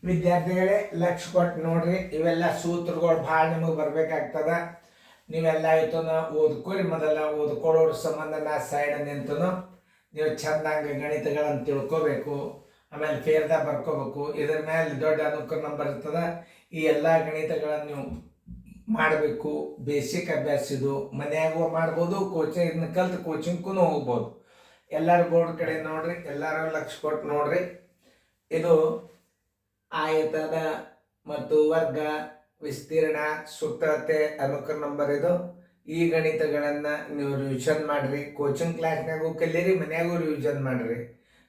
ವಿದ್ಯಾರ್ಥಿಗಳೇ ಲಕ್ಷ ಕೊಟ್ಟು ನೋಡ್ರಿ, ಇವೆಲ್ಲ ಸೂತ್ರಗಳು ಭಾಳ ನಿಮಗೆ ಬರ್ಬೇಕಾಗ್ತದ. ನೀವೆಲ್ಲ ಆಯ್ತನ ಓದ್ಕೊರಿ. ಮೊದಲ ಓದ್ಕೊಳ್ಳೋರ ಸಂಬಂಧ ನಾ ಸೈಡ್ ನಿಂತನು ನೀವು ಚಂದಂಗೆ ಗಣಿತಗಳನ್ನು ತಿಳ್ಕೊಬೇಕು. ಆಮೇಲೆ ಫೇರ್ದಾಗ ಬರ್ಕೋಬೇಕು. ಇದ್ರ ಮೇಲೆ ದೊಡ್ಡ ಅನುಕೂಲ ನಂಬರ್ ಇರ್ತದ. ಈ ಎಲ್ಲ ಗಣಿತಗಳನ್ನು ನೀವು ಮಾಡಬೇಕು. ಬೇಸಿಕ್ ಅಭ್ಯಾಸ ಇದು ಮನ್ಯಾಗೂ ಮಾಡ್ಬೋದು, ಕೋಚಿಂಗ್ ಕಲ್ತು ಕೋಚಿಂಗ್ಗೂ ಹೋಗ್ಬೋದು. ಎಲ್ಲರೂ ಬೋರ್ಡ್ ಕಡೆ ನೋಡ್ರಿ, ಎಲ್ಲರೂ ಲಕ್ಷ ಕೊಟ್ಟು ನೋಡ್ರಿ. ಇದು ಆಯತದ ಮತ್ತು ವರ್ಗ, ವಿಸ್ತೀರ್ಣ, ಸುತ್ತಳತೆ, ಅನುಕ್ರಮ ನಂಬರ್. ಇದು ಈ ಗಣಿತಗಳನ್ನು ನೀವು ರಿವಿಷನ್ ಮಾಡ್ರಿ. ಕೋಚಿಂಗ್ ಕ್ಲಾಸ್ನಾಗೂ ಕಲೀರಿ, ಮನ್ಯಾಗೂ ರಿವಿಷನ್ ಮಾಡ್ರಿ.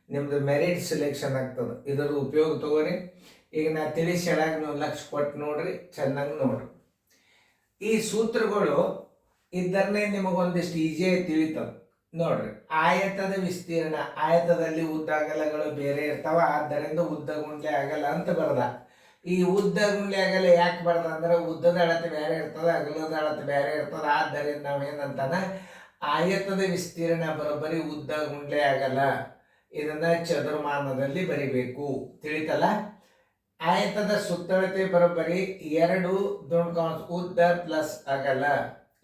ನಿಮ್ದು ಮೆರಿಟ್ ಸೆಲೆಕ್ಷನ್ ಆಗ್ತದೆ. ಇದರ ಉಪಯೋಗ ತಗೋರಿ. ಈಗ ನಾ ತಿಳಿಸಿ ಹೇಳಾಗ ನೀವು ಲಕ್ಷ ಕೊಟ್ಟು ನೋಡ್ರಿ, ಚೆನ್ನಾಗಿ ನೋಡ್ರಿ. ಈ ಸೂತ್ರಗಳು ಇದ್ದರನ್ನೇ ನಿಮಗೊಂದಿಷ್ಟು ಈಸಿಯಾಗಿ ತಿಳಿತದೆ ನೋಡ್ರಿ. ಆಯತದ ವಿಸ್ತೀರ್ಣ, ಆಯತದಲ್ಲಿ ಉದ್ದ ಅಗಲಗಳು ಬೇರೆ ಇರ್ತಾವ, ಆದ್ದರಿಂದ ಉದ್ದ ಗುಂಡ್ಲೆ ಅಗಲ ಅಂತ ಬರ್ದ. ಈ ಉದ್ದ ಗುಂಡ್ಲೆ ಅಗಲ ಯಾಕೆ ಬರ್ದ ಅಂದ್ರೆ ಉದ್ದದ ಅಳತೆ ಬೇರೆ ಇರ್ತದ, ಅಗಲದ ಅಳತೆ ಬೇರೆ ಇರ್ತದ. ಆದ್ದರಿಂದ ನಾವೇನಂತಾನ ಆಯತದ ವಿಸ್ತೀರ್ಣ ಬರೋಬ್ಬರಿ ಉದ್ದ ಗುಂಡ್ಲೆ ಅಗಲ. ಇದನ್ನ ಚದುರ್ಮಾನದಲ್ಲಿ ಬರಿಬೇಕು. ತಿಳಿತಲ್ಲ. ಆಯತದ ಸುತ್ತಳತೆ ಬರೋಬ್ಬರಿ 2 ಉದ್ದ ಪ್ಲಸ್ ಅಗಲ.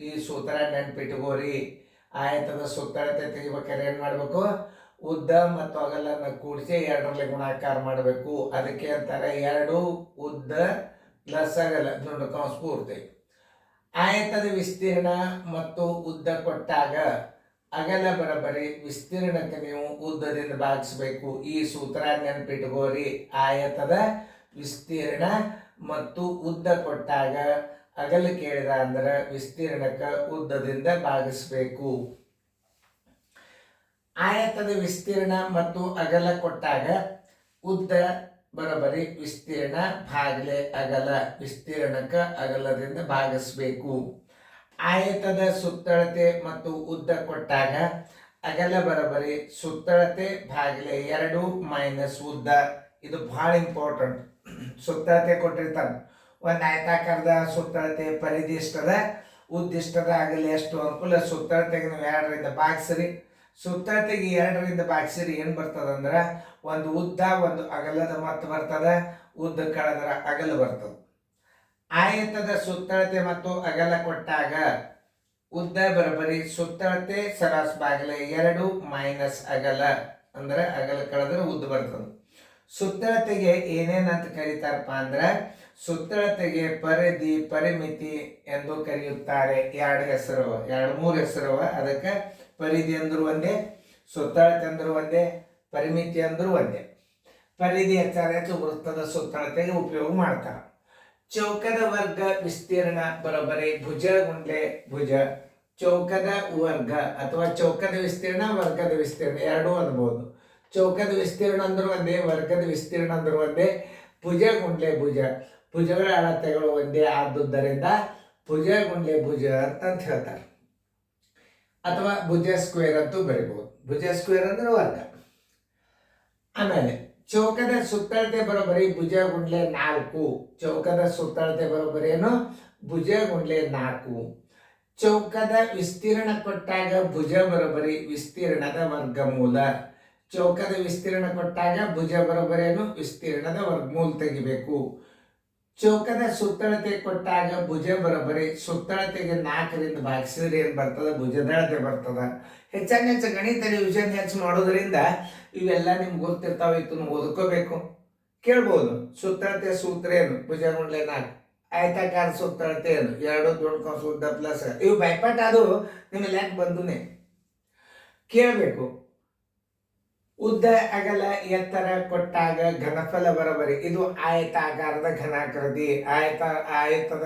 ಈ ಸೂತ್ರ ನೆನ್ಪಿಟ್ಕೋರಿ. ಆಯತದ ಸುತ್ತಳತೆ ತೆಗಿಬೇಕಾದ್ರೆ ಏನ್ ಮಾಡ್ಬೇಕು? ಉದ್ದ ಮತ್ತು ಅಗಲನ್ನ ಕೂಡಿಸಿ 2ರಲ್ಲಿ ಗುಣಾಕಾರ ಮಾಡಬೇಕು. ಅದಕ್ಕೆ ಅಂತಾರೆ 2 ಉದ್ದ ಪ್ಲಸ್ ಅಗಲ ಪೂರ್ತಿ. ಆಯತದ ವಿಸ್ತೀರ್ಣ ಮತ್ತು ಉದ್ದ ಕೊಟ್ಟಾಗ ಅಗಲ ಬರೋಬ್ಬರಿ ವಿಸ್ತೀರ್ಣಕ್ಕೆ ನೀವು ಉದ್ದದಿಂದ ಭಾಗಿಸ್ಬೇಕು. ಈ ಸೂತ್ರ ನೆನ್ಪಿಟ್ಕೋರಿ. ಆಯತದ ವಿಸ್ತೀರ್ಣ ಮತ್ತು ಉದ್ದ ಕೊಟ್ಟಾಗ ಅಗಲ ಕೇಳಿದ ಅಂದ್ರೆ ವಿಸ್ತೀರ್ಣಕ್ಕೆ ಉದ್ದದಿಂದ ಭಾಗಿಸ್ಬೇಕು. ಆಯತದ ವಿಸ್ತೀರ್ಣ ಮತ್ತು ಅಗಲ ಕೊಟ್ಟಾಗ ಉದ್ದ ಬರೋಬ್ಬರಿ ವಿಸ್ತೀರ್ಣ ಭಾಗಲೆ ಅಗಲ. ವಿಸ್ತೀರ್ಣಕ್ಕೆ ಅಗಲದಿಂದ ಭಾಗಿಸ್ಬೇಕು. ಆಯತದ ಸುತ್ತಳತೆ ಮತ್ತು ಉದ್ದ ಕೊಟ್ಟಾಗ ಅಗಲ ಬರೋಬ್ಬರಿ ಸುತ್ತಳತೆ ಭಾಗಲೆ 2 ಮೈನಸ್ ಉದ್ದ. ಇದು ಭಾಳ ಇಂಪಾರ್ಟೆಂಟ್. ಸುತ್ತಳತೆ ಕೊಟ್ಟಿರ್ತಾನೆ. ಒಂದು ಆಯತಾಕಾರದ ಸುತ್ತಳತೆ ಪರಿಧಿ ಇಷ್ಟದ, ಉದ್ದಿಷ್ಟದ, ಅಗಲ ಎಷ್ಟು ಅನುಕೂಲ. ಸುತ್ತಳತೆಗೆ ನೀವು 2ರಿಂದ ಭಾಗಿಸ್ರಿ. ಸುತ್ತಳತೆಗೆ 2ರಿಂದ ಭಾಗಿಸಿರಿ ಏನು ಬರ್ತದ ಅಂದ್ರೆ ಒಂದು ಉದ್ದ ಒಂದು ಅಗಲದ ಮೊತ್ತ ಬರ್ತದ. ಉದ್ದ ಕಳೆದ್ರ ಅಗಲ ಬರ್ತದ. ಆಯತದ ಸುತ್ತಳತೆ ಮತ್ತು ಅಗಲ ಕೊಟ್ಟಾಗ ಉದ್ದ ಬರೋಬ್ಬರಿ ಸುತ್ತಳತೆ ಸರಾಸ್ ಬಾಗಿಲೆ 2 ಮೈನಸ್ ಅಗಲ. ಅಂದ್ರೆ ಅಗಲ ಕಳೆದ್ರೆ ಉದ್ದ ಬರ್ತದೆ. ಸುತ್ತಳತೆಗೆ ಏನೇನಂತ ಕರೀತಾರಪ್ಪ ಅಂದ್ರೆ ಸುತ್ತಳತೆಗೆ ಪರಿಧಿ, ಪರಿಮಿತಿ ಎಂದು ಕರೆಯುತ್ತಾರೆ. 2 ಹೆಸರವ, 2-3 ಹೆಸರವ. ಅದಕ್ಕೆ ಪರಿಧಿ ಅಂದ್ರು ಒಂದೇ, ಸುತ್ತಳತೆ ಅಂದ್ರು ಒಂದೇ, ಪರಿಮಿತಿ ಅಂದ್ರು ಒಂದೇ. ಪರಿಧಿ ಹೆಚ್ಚಾದ ವೃತ್ತದ ಸುತ್ತಳತೆಗೆ ಉಪಯೋಗ ಮಾಡ್ತಾರೆ. ಚೌಕದ ವರ್ಗ ವಿಸ್ತೀರ್ಣ ಬರೋಬ್ಬರಿ ಭುಜ ಗುಂಡ್ಲೆ ಭುಜ. ಚೌಕದ ವರ್ಗ ಅಥವಾ ಚೌಕದ ವಿಸ್ತೀರ್ಣ, ವರ್ಗದ ವಿಸ್ತೀರ್ಣ ಎರಡೂ ಅನ್ಬೋದು. ಚೌಕದ ವಿಸ್ತೀರ್ಣ ಅಂದ್ರು ಒಂದೇ, ವರ್ಗದ ವಿಸ್ತೀರ್ಣ ಅಂದ್ರು ಒಂದೇ. ಭುಜ ಗುಂಡ್ಲೆ ಭುಜ, ಭುಜಗಳ ಅಳತೆಗಳು ಒಂದೇ ಆದುದರಿಂದ ಭುಜ ಗುಂಡ್ಲೆ ಭುಜ ಅಂತ ಹೇಳ್ತಾರೆ. ಅಥವಾ ಭುಜ ಸ್ಕ್ವೇರ್ ಅಂತೂ ಬರಿಬಹುದು. ಭುಜ ಸ್ಕ್ವೇರ್ ಅಂದ್ರೆ ವರ್ಗ. ಆಮೇಲೆ ಚೌಕದ ಸುತ್ತಳತೆ ಬರೋಬ್ಬರಿ ಭುಜ ಗುಂಡ್ಲೆ 4. ಚೌಕದ ಸುತ್ತಳತೆ ಬರೋಬ್ಬರಿ ಏನು? ಭುಜ ಗುಂಡ್ಲೆ 4. ಚೌಕದ ವಿಸ್ತೀರ್ಣ ಕೊಟ್ಟಾಗ ಭುಜ ಬರೋಬ್ಬರಿ ವಿಸ್ತೀರ್ಣದ ವರ್ಗಮೂಲ. ಚೌಕದ ವಿಸ್ತೀರ್ಣ ಕೊಟ್ಟಾಗ ಭುಜ ಬರೋಬ್ಬರಿ ಏನು? ವಿಸ್ತೀರ್ಣದ ವರ್ಗಮೂಲ ತೆಗಿಬೇಕು. ಚೌಕದ ಸುತ್ತಳತೆ ಕೊಟ್ಟಾಗ ಭುಜ ಬರೋಬ್ಬರಿ ಸುತ್ತಳತೆಗೆ 4ರಿಂದ ಭಾಗಿಸಿದ್ರೆ ಏನು ಬರ್ತದ? ಭುಜದಳತೆ ಬರ್ತದ. ಹೆಚ್ಚು ಗಣಿತ ರಿವಿಷನ್ ಹೆಚ್ಚು ಮಾಡೋದ್ರಿಂದ ಇವೆಲ್ಲ ನಿಮ್ಗೆ ಗೊತ್ತಿರ್ತಾವೆ. ಇತ್ತು ಓದ್ಕೋಬೇಕು. ಕೇಳ್ಬೋದು ಸುತ್ತಳತೆ ಸೂತ್ರ ಏನು? ಭುಜ ಗುಂಡ್ಲೆ 4. ಆಯತಾಕಾರ ಸುತ್ತಳತೆ ಏನು? 2 ಉದ್ದ ಪ್ಲಸ್. ಇವು ಬೈಪಾಟ್ ಅದು ನಿಮ್ಮಲ್ಲಿ ಯಾಕೆ ಬಂದುನೆ ಕೇಳಬೇಕು. ಉದ್ದ ಅಗಲ ಎತ್ತರ ಕೊಟ್ಟಾಗ ಘನಫಲ ಬರೋಬ್ಬರಿ. ಇದು ಆಯತಾಕಾರದ ಘನಾಕೃತಿ. ಆಯತದ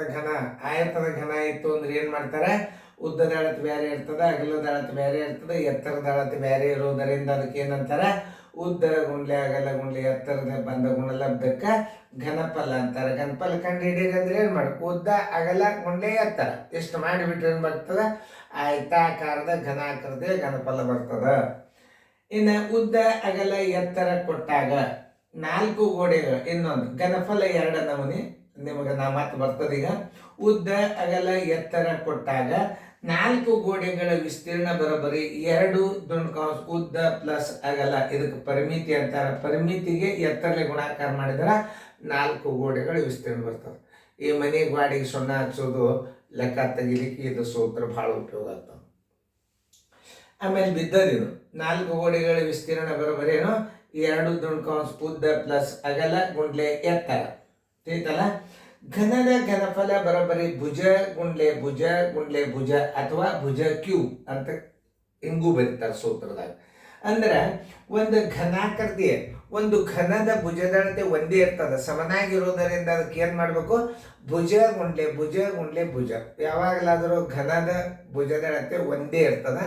ಘನ ಇತ್ತು ಅಂದ್ರೆ ಏನ್ ಮಾಡ್ತಾರೆ? ಉದ್ದದ ಅಳತೆ ಬೇರೆ ಇರ್ತದೆ, ಅಗಲದ ಅಳತೆ ಬೇರೆ ಇರ್ತದೆ, ಎತ್ತರದ ಅಳತೆ ಬೇರೆ ಇರೋದರಿಂದ ಅದಕ್ಕೆ ಏನಂತಾರೆ? ಉದ್ದ ಗುಂಡ್ಲೆ ಅಗಲ ಗುಂಡ್ಲೆ ಎತ್ತರದ ಬಂದ ಗುಣಲಬ್ಧಕ್ಕ ಘನಫಲ ಅಂತಾರೆ. ಘನಫಲ ಕಂಡು ಹಿಡೀರಿ ಅಂದ್ರೆ ಏನ್ ಮಾಡ್ಬೇಕು? ಉದ್ದ ಅಗಲ ಗುಂಡ್ಲೆ ಎತ್ತರ ಇಷ್ಟು ಮಾಡಿಬಿಟ್ರೆ ಏನ್ ಬರ್ತದ? ಆಯತಾಕಾರದ ಘನಾಕೃತಿಯ ಘನಫಲ ಬರ್ತದ. ಇನ್ನು ಉದ್ದ ಅಗಲ ಎತ್ತರ ಕೊಟ್ಟಾಗ 4 ಗೋಡೆಗಳು. ಇನ್ನೊಂದು ಘನಫಲ 2 ನಮೂನಿ ನಿಮಗೆ ನಾ ಮತ್ತೆ ಬರ್ತದೆ. ಈಗ ಉದ್ದ ಅಗಲ ಎತ್ತರ ಕೊಟ್ಟಾಗ 4 ಗೋಡೆಗಳ ವಿಸ್ತೀರ್ಣ ಬರೋಬ್ಬರಿ 2 ದುಂಡ್ಕಾಂಶ ಉದ್ದ ಪ್ಲಸ್ ಅಗಲ. ಇದಕ್ಕೆ ಪರಿಮಿತಿ ಅಂತಾರೆ. ಪರಿಮಿತಿಗೆ ಎತ್ತರಲೆ ಗುಣಾಕಾರ ಮಾಡಿದ್ರೆ 4 ಗೋಡೆಗಳ ವಿಸ್ತೀರ್ಣ ಬರ್ತದೆ. ಈ ಮನೆ ಗಾಡಿಗೆ ಸುಣ್ಣ ಹಚ್ಚೋದು ಲೆಕ್ಕ ತೆಗಿಲಿಕ್ಕೆ ಇದು ಸೂತ್ರ ಭಾಳ ಉಪಯೋಗ ಆಗ್ತದೆ. ಆಮೇಲೆ ಬಿದ್ದದಿದು 4 ಗೋಡೆಗಳ ವಿಸ್ತೀರ್ಣ ಬರೋಬ್ಬರಿ ಏನು 2 ದುಂಡ್ಕಾಂಶ ಉದ್ದ ಪ್ಲಸ್ ಅಗಲ ಗುಂಡ್ಲೆ ಎತ್ತರ. ತಿಳಿತಲ್ಲ. ಘನದ ಘನಫಲ ಬರೋಬ್ಬರಿ ಭುಜ ಗುಂಡ್ಲೆ ಭುಜ ಗುಂಡ್ಲೆ ಭುಜ ಅಥವಾ ಭುಜ ಕ್ಯೂ ಅಂತ ಹಿಂಗೂ ಬರೀತಾರೆ ಸೂತ್ರದಾಗ. ಅಂದ್ರೆ ಒಂದು ಘನಾಕೃತಿ ಒಂದು ಘನದ ಭುಜದಳತೆ ಒಂದೇ ಇರ್ತದೆ, ಸಮನಾಗಿರೋದರಿಂದ ಅದಕ್ಕೆ ಏನು ಮಾಡಬೇಕು, ಭುಜ ಗುಂಡ್ಲೆ ಭುಜ ಗುಂಡ್ಲೆ ಭುಜ. ಯಾವಾಗಲಾದರೂ ಘನದ ಭುಜದಳತೆ ಒಂದೇ ಇರ್ತದೆ.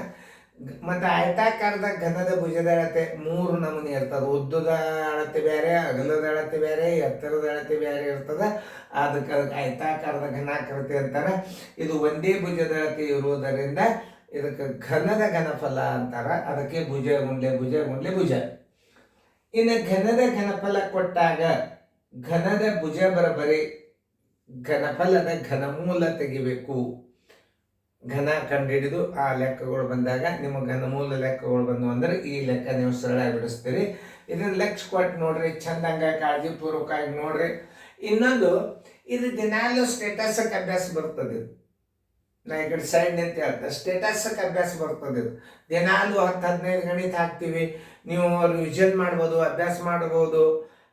ಮತ್ತು ಆಯತಾಕಾರದ ಘನದ ಭುಜದ ಅಳತೆ 3 ನಮೂನೆ ಇರ್ತದೆ. ಉದ್ದದ ಅಳತೆ ಬೇರೆ, ಅಗಲದ ಅಳತೆ ಬೇರೆ, ಎತ್ತರದ ಅಳತೆ ಬೇರೆ ಇರ್ತದೆ. ಅದಕ್ಕೆ ಆಯತಾಕಾರದ ಘನಾಕೃತಿ ಅಂತಾರೆ. ಇದು ಒಂದೇ ಭುಜದ ಅಳತೆ ಇರುವುದರಿಂದ ಇದಕ್ಕೆ ಘನದ ಘನಫಲ ಅಂತಾರೆ. ಅದಕ್ಕೆ ಭುಜ ಗುಂಡ್ಲೆ ಭುಜ ಗುಂಡ್ಲೆ ಭುಜ. ಇನ್ನು ಘನದ ಘನಫಲ ಕೊಟ್ಟಾಗ ಘನದ ಭುಜ ಬರೋಬ್ಬರಿ ಘನಫಲದ ಘನಮೂಲ ತೆಗಿಬೇಕು. ಘನ ಕಂಡುಹಿಡಿದು ಆ ಲೆಕ್ಕಗಳು ಬಂದಾಗ ನಿಮ್ಮ ಘನಮೂಲ ಲೆಕ್ಕಗಳು ಬಂದು ಅಂದ್ರೆ ಈ ಲೆಕ್ಕ ನೀವು ಸರಳಾಗಿ ಬಿಡಿಸ್ತೀರಿ. ಇದನ್ನ ಲಕ್ಷ ಕೊಟ್ಟು ನೋಡ್ರಿ, ಚಂದಂಗ ಕಾಳಜಿಪೂರ್ವಕವಾಗಿ ನೋಡ್ರಿ. ಇನ್ನೊಂದು, ಇದು ದಿನಾಲು ಸ್ಟೇಟಸ್ಗೆ ಅಭ್ಯಾಸ ಬರ್ತದೆ. ನಾ ಈ ಕಡೆ ಸೈಡ್ ಅಂತ ಹೇಳ್ತಾರೆ, ಸ್ಟೇಟಸ್ಗೆ ಅಭ್ಯಾಸ ಬರ್ತದೆ. ಇದು ದಿನಾಲು 10-15 ಗಣಿತ ಹಾಕ್ತೀವಿ. ನೀವು ರಿವಿಷನ್ ಮಾಡ್ಬೋದು, ಅಭ್ಯಾಸ ಮಾಡ್ಬೋದು.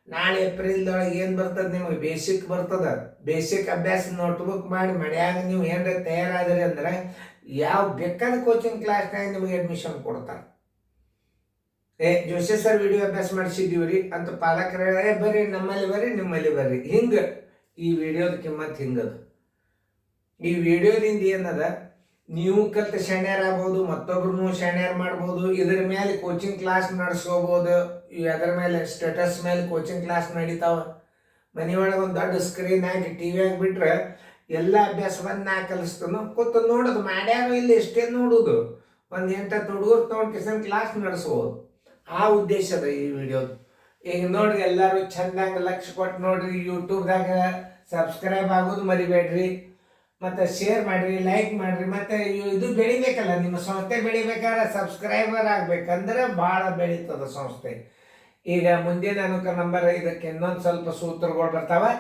ನಾಳೆ ಏಪ್ರಿಲ್ದೊಳಗೆ ಏನು ಬರ್ತದೆ ನಿಮಗೆ, ಬೇಸಿಕ್ ಬರ್ತದೆ. ಬೇಸಿಕ್ ಅಭ್ಯಾಸ ನೋಟ್ಬುಕ್ ಮಾಡಿ ಮನ್ಯಾಗ ನೀವು ಏನಾರ ತಯಾರಾದ್ರಿ ಅಂದ್ರೆ ಯಾವ ಬೇಕಾದ ಕೋಚಿಂಗ್ ಕ್ಲಾಸ್ನಾಗ ನಿಮಗೆ ಅಡ್ಮಿಷನ್ ಕೊಡ್ತಾರೆ. ಜೋಶಿ ಸರ್ ವಿಡಿಯೋ ಅಭ್ಯಾಸ ಮಾಡಿಸಿದ್ದೀವಿ ರೀ ಅಂತ ಪಾಲಕರ ಬರ್ರಿ, ನಮ್ಮಲ್ಲಿ ಬರ್ರಿ, ನಿಮ್ಮಲ್ಲಿ ಬರ್ರಿ. ಹಿಂಗೆ ಈ ವಿಡಿಯೋದ ಕಿಮ್ಮತ್ತು ಹಿಂಗದ. ಈ ವಿಡಿಯೋದಿಂದ ಏನದ, ನೀವು ಕಲ್ತು ಶಾಣ್ಯಾರ ಆಗ್ಬೋದು, ಮತ್ತೊಬ್ರು ಶಾಣ್ಯಾರ ಮಾಡ್ಬೋದು. ಇದ್ರ ಮೇಲೆ ಕೋಚಿಂಗ್ ಕ್ಲಾಸ್ ನಡೆಸ್ಕೋಬೋದು. ಅದರ ಮೇಲೆ ಸ್ಟೇಟಸ್ ಮೇಲೆ ಕೋಚಿಂಗ್ ಕ್ಲಾಸ್ ನಡೀತಾವ. ಮನೆಯೊಳಗೆ ಒಂದು ದೊಡ್ಡ ಸ್ಕ್ರೀನ್ ಹಾಕಿ ಟಿ ವಿ ಆಗಿಬಿಟ್ರೆ ಎಲ್ಲ ಅಭ್ಯಾಸವನ್ನು ನಾ ಕಲಿಸ್ತಾನು ಕೂತು ನೋಡೋದು. ಮಾಡ್ಯಾರೋ ಇಲ್ಲಿ ಎಷ್ಟೇ ನೋಡೋದು, ಒಂದು 8-10 ಹುಡುಗರು ತೊಗೊಂಡು ಕಿಸನ್ ಕ್ಲಾಸ್ ನಡೆಸ್ಬೋದು. ಆ ಉದ್ದೇಶದ ಈ ವಿಡಿಯೋದು. ಈಗ ನೋಡ್ರಿ, ಎಲ್ಲರೂ ಚಂದಂಗೆ ಲಕ್ಷ ಕೊಟ್ಟು ನೋಡ್ರಿ. ಯೂಟ್ಯೂಬ್ದಾಗ ಸಬ್ಸ್ಕ್ರೈಬ್ ಆಗೋದು ಮರಿಬೇಡ್ರಿ. ಮತ್ತು ಶೇರ್ ಮಾಡಿರಿ, ಲೈಕ್ ಮಾಡಿರಿ. ಮತ್ತು ಇದು ಬೆಳಿಬೇಕಲ್ಲ, ನಿಮ್ಮ ಸಂಸ್ಥೆ ಬೆಳಿಬೇಕಾದ್ರೆ ಸಬ್ಸ್ಕ್ರೈಬರ್ ಆಗ್ಬೇಕಂದ್ರೆ ಭಾಳ ಬೆಳೀತದ ಸಂಸ್ಥೆ. ಈಗ ಮುಂದಿನ ಅನುಕ ನಂಬರ್ ಇದಕ್ಕೆ ಇನ್ನೊಂದು ಸ್ವಲ್ಪ ಸೂತ್ರಗಳು ಬರ್ತಾವೆ.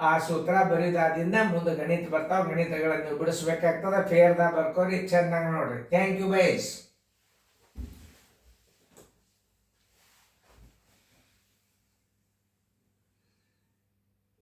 ಆ ಸೂತ್ರ ಬರೀದಾದಿಂದ ಮುಂದೆ ಗಣಿತ ಬರ್ತಾವೆ. ಗಣಿತಗಳನ್ನು ನೀವು ಬಿಡಿಸ್ಬೇಕಾಗ್ತದೆ. ಫೇರ್ದಾಗ ಬರ್ಕೋರಿ, ಚೆನ್ನಾಗಿ ನೋಡ್ರಿ. Thank you guys.